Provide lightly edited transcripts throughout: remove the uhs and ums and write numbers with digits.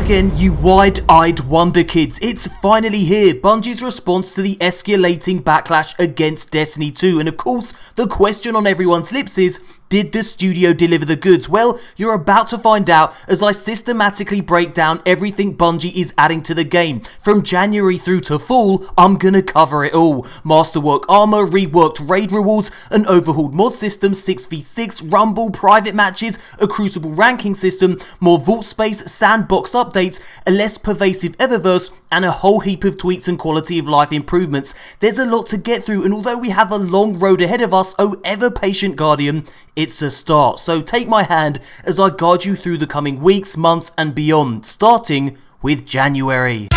again, you wide-eyed wonder kids. It's finally here, Bungie's response to the escalating backlash against Destiny 2. And of course, the question on everyone's lips is, did the studio deliver the goods? Well, you're about to find out as I systematically break down everything Bungie is adding to the game. From January through to fall, I'm gonna cover it all. Masterwork Armor, reworked raid rewards, an overhauled mod system, 6v6, rumble, private matches, a crucible ranking system, more vault space, sandbox updates, a less pervasive Eververse, and a whole heap of tweaks and quality of life improvements. There's a lot to get through, and although we have a long road ahead of us, oh ever patient Guardian, it's a start. So take my hand as I guide you through the coming weeks, months and beyond, starting with January.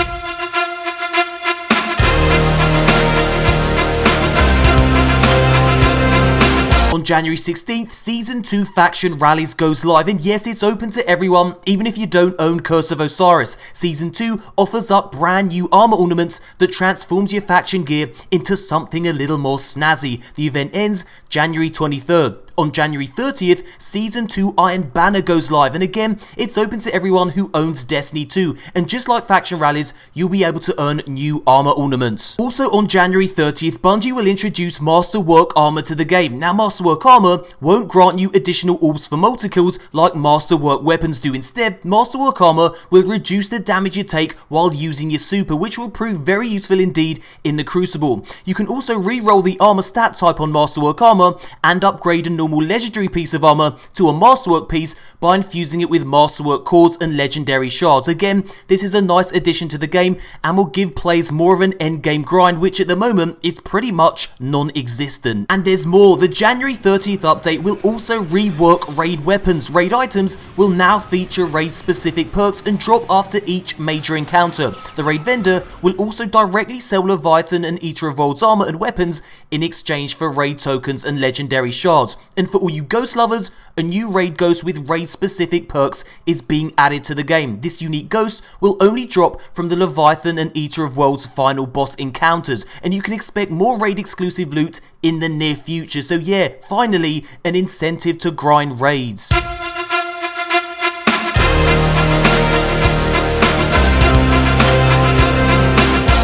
On January 16th, Season 2 Faction Rallies goes live, and yes, it's open to everyone, even if you don't own Curse of Osiris. Season 2 offers up brand new armor ornaments that transforms your faction gear into something a little more snazzy. The event ends January 23rd. On January 30th, Season 2 Iron Banner goes live, and again, it's open to everyone who owns Destiny 2, and just like Faction Rallies, you'll be able to earn new armor ornaments. Also on January 30th, Bungie will introduce Masterwork Armor to the game. Now, Masterwork Armor won't grant you additional orbs for multi-kills like Masterwork weapons do. Instead, Masterwork Armor will reduce the damage you take while using your super, which will prove very useful indeed in the Crucible. You can also re-roll the armor stat type on Masterwork Armor and upgrade a normal legendary piece of armor to a Masterwork piece by infusing it with Masterwork cores and legendary shards. Again, this is a nice addition to the game and will give players more of an endgame grind, which at the moment is pretty much non-existent. And there's more. The January 30th update will also rework raid weapons. Raid items will now feature raid specific perks and drop after each major encounter. The raid vendor will also directly sell Leviathan and Eater of Worlds armor and weapons in exchange for raid tokens and legendary shards. And for all you ghost lovers, a new raid ghost with raid specific perks is being added to the game. This unique ghost will only drop from the Leviathan and Eater of Worlds final boss encounters, and you can expect more raid exclusive loot in the near future. So yeah, finally an incentive to grind raids.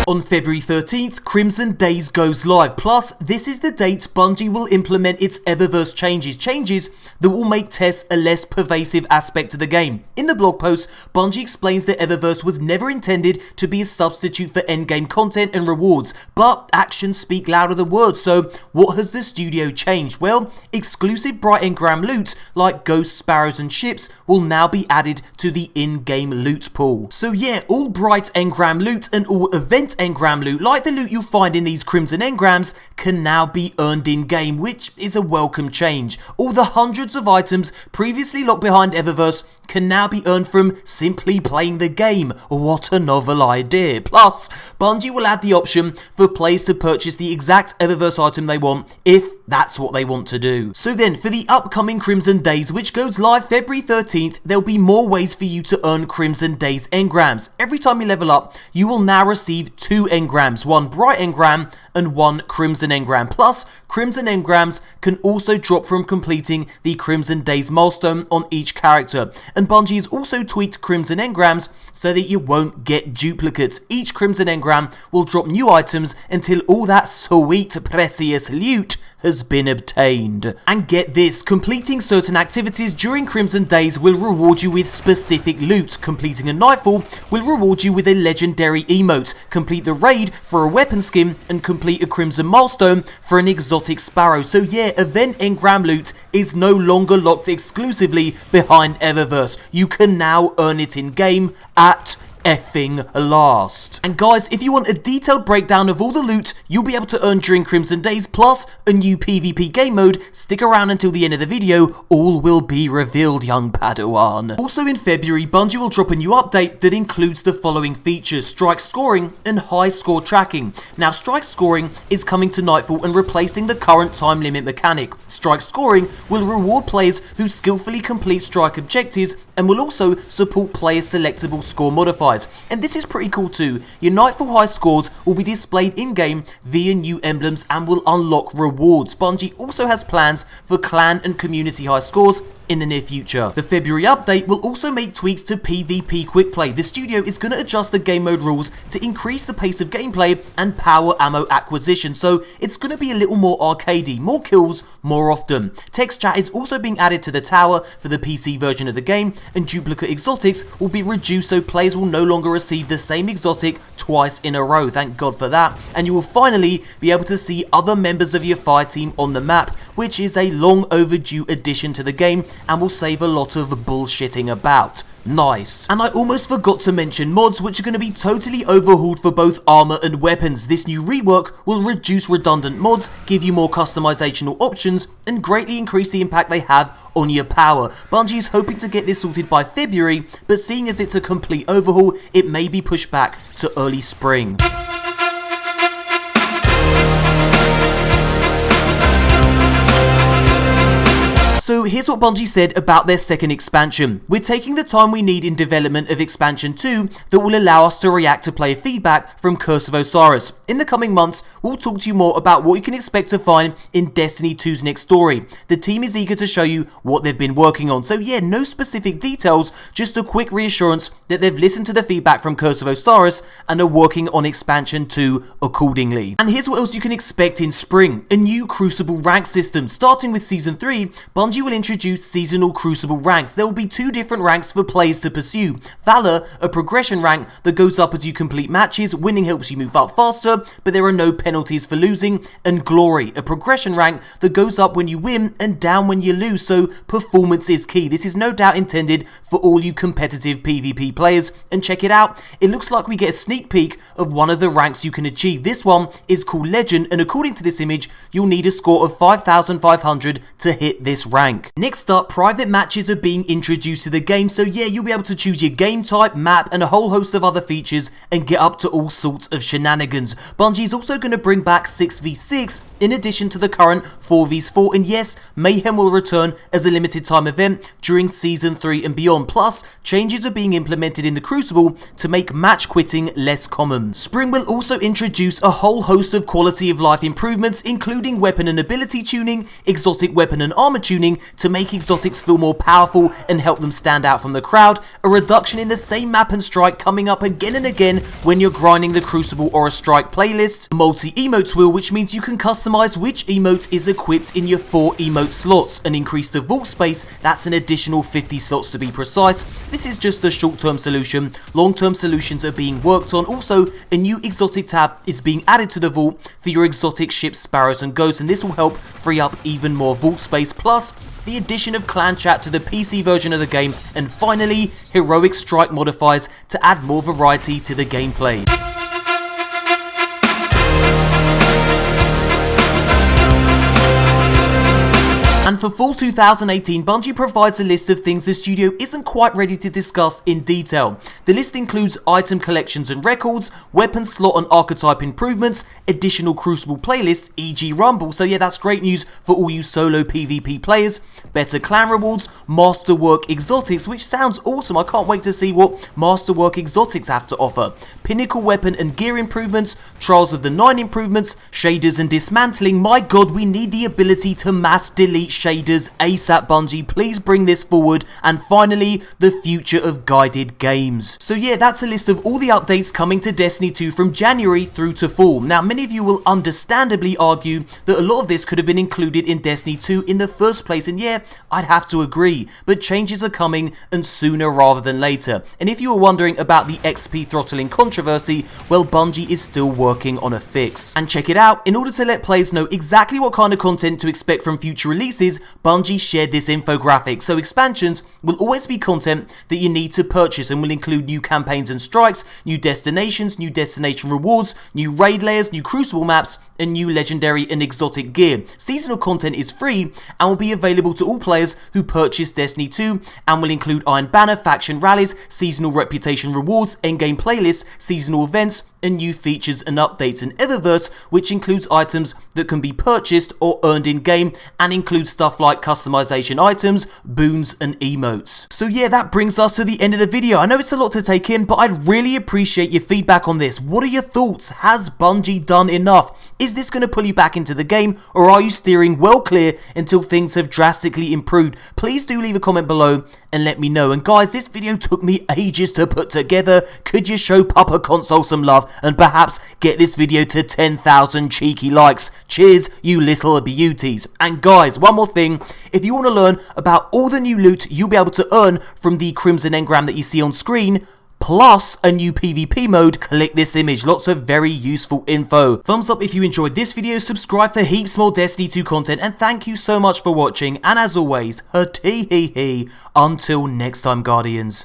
On February 13th, Crimson Days goes live. Plus, this is the date Bungie will implement its Eververse changes that will make tests a less pervasive aspect to the game. In the blog post, Bungie explains that Eververse was never intended to be a substitute for endgame content and rewards, but actions speak louder than words. So, what has the studio changed? Well, exclusive Bright Engram loot, like Ghosts, Sparrows and Ships, will now be added to the in-game loot pool. So yeah, all Bright Engram loot and all event engram loot, like the loot you'll find in these Crimson Engrams, can now be earned in-game, which is a welcome change. All the hundreds of items previously locked behind Eververse can now be earned from simply playing the game. What a novel idea. Plus, Bungie will add the option for players to purchase the exact Eververse item they want, if that's what they want to do. So then, for the upcoming Crimson Days, which goes live February 13th, there'll be more ways for you to earn Crimson Days engrams. Every time you level up, you will now receive 2 engrams, one Bright Engram and one Crimson Engram. Plus, Crimson Engrams can also drop from completing the Crimson Days milestone on each character. And Bungie has also tweaked Crimson Engrams so that you won't get duplicates. Each Crimson Engram will drop new items until all that sweet precious loot has been obtained. And get this, completing certain activities during Crimson Days will reward you with specific loot. Completing a Nightfall will reward you with a legendary emote. Complete the raid for a weapon skin and complete a Crimson milestone for an exotic Sparrow. So yeah, event engram loot is no longer locked exclusively behind Eververse. You can now earn it in game at effing last. And guys, if you want a detailed breakdown of all the loot you'll be able to earn during Crimson Days, plus a new PvP game mode, stick around until the end of the video. All will be revealed, young Padawan. Also in February, Bungie will drop a new update that includes the following features: strike scoring and high score tracking. Now, strike scoring is coming to Nightfall and replacing the current time limit mechanic. Strike scoring will reward players who skillfully complete strike objectives and will also support player selectable score modifiers. And this is pretty cool too. Your Nightfall high scores will be displayed in-game via new emblems and will unlock rewards. Bungie also has plans for clan and community high scores in the near future. The February update will also make tweaks to PvP quick play. The studio is going to adjust the game mode rules to increase the pace of gameplay and power ammo acquisition, so it's going to be a little more arcadey, more kills more often. Text chat is also being added to the tower for the PC version of the game, and duplicate exotics will be reduced so players will no longer receive the same exotic twice in a row, thank God for that, and you will finally be able to see other members of your fire team on the map, which is a long overdue addition to the game and will save a lot of bullshitting about. Nice. And I almost forgot to mention mods, which are going to be totally overhauled for both armor and weapons. This new rework will reduce redundant mods, give you more customizational options, and greatly increase the impact they have on your power. Bungie is hoping to get this sorted by February, but seeing as it's a complete overhaul, it may be pushed back to early spring. So here's what Bungie said about their second expansion. We're taking the time we need in development of expansion 2 that will allow us to react to player feedback from Curse of Osiris. In the coming months, we'll talk to you more about what you can expect to find in Destiny 2's next story. The team is eager to show you what they've been working on. So yeah, no specific details, just a quick reassurance that they've listened to the feedback from Curse of Osiris and are working on expansion 2 accordingly. And here's what else you can expect in spring. A new Crucible rank system. Starting with Season 3, Bungie will introduce seasonal Crucible ranks. There will be 2 different ranks for players to pursue. Valor, a progression rank that goes up as you complete matches, winning helps you move up faster, but there are no penalties for losing, and Glory, a progression rank that goes up when you win and down when you lose, so performance is key. This is no doubt intended for all you competitive PvP players, and check it out, it looks like we get a sneak peek of one of the ranks you can achieve. This one is called Legend, and according to this image, you'll need a score of 5,500 to hit this rank. Next up, private matches are being introduced to the game, so yeah, you'll be able to choose your game type, map, and a whole host of other features and get up to all sorts of shenanigans. Bungie's also going to bring back 6v6 in addition to the current 4v4, and yes, Mayhem will return as a limited time event during Season 3 and beyond. Plus, changes are being implemented in the Crucible to make match quitting less common. Spring will also introduce a whole host of quality of life improvements, including weapon and ability tuning, exotic weapon and armor tuning to make exotics feel more powerful and help them stand out from the crowd, a reduction in the same map and strike coming up again and again when you're grinding the Crucible or a strike playlist, multi-emotes wheel, which means you can customize which emote is equipped in your 4 emote slots, and increase the vault space, that's an additional 50 slots to be precise. This is just a short-term solution, long-term solutions are being worked on. Also, a new exotic tab is being added to the vault for your exotic ships, sparrows and goats, and this will help free up even more vault space, plus the addition of clan chat to the PC version of the game, and finally, heroic strike modifiers to add more variety to the gameplay. And for fall 2018, Bungie provides a list of things the studio isn't quite ready to discuss in detail. The list includes item collections and records, weapon slot and archetype improvements, additional Crucible playlists, e.g. Rumble, so yeah, that's great news for all you solo PvP players, better clan rewards, Masterwork exotics, which sounds awesome, I can't wait to see what Masterwork exotics have to offer, pinnacle weapon and gear improvements, Trials of the 9 improvements, shaders and dismantling. My god, we need the ability to mass delete shaders ASAP, Bungie, please bring this forward. And finally, the future of guided games. So yeah, that's a list of all the updates coming to Destiny 2 from January through to fall. Now, many of you will understandably argue that a lot of this could have been included in Destiny 2 in the first place, and yeah, I'd have to agree, but changes are coming, and sooner rather than later. And if you were wondering about the XP throttling controversy, well, Bungie is still working on a fix. And check it out, in order to let players know exactly what kind of content to expect from future releases, Bungie shared this infographic. So expansions will always be content that you need to purchase and will include new campaigns and strikes, new destinations, new destination rewards, new raid layers, new Crucible maps, and new legendary and exotic gear. Seasonal content is free and will be available to all players who purchase Destiny 2 and will include Iron Banner, faction rallies, seasonal reputation rewards, endgame playlists, seasonal events, and new features and updates, and Eververse, which includes items that can be purchased or earned in game and includes stuff like customization items, boons and emotes. So yeah, that brings us to the end of the video. I know it's a lot to take in, but I'd really appreciate your feedback on this. What are your thoughts? Has Bungie done enough? Is this going to pull you back into the game, or are you steering well clear until things have drastically improved? Please do leave a comment below and let me know. And guys, this video took me ages to put together. Could you show MoreConsole some love and perhaps get this video to 10,000 cheeky likes? Cheers, you little beauties. And guys, one more thing, if you want to learn about all the new loot you'll be able to earn from the Crimson Engram that you see on screen, plus a new PvP mode, click this image. Lots of very useful info. Thumbs up if you enjoyed this video, subscribe for heaps more Destiny 2 content, and thank you so much for watching, and as always, until next time, Guardians.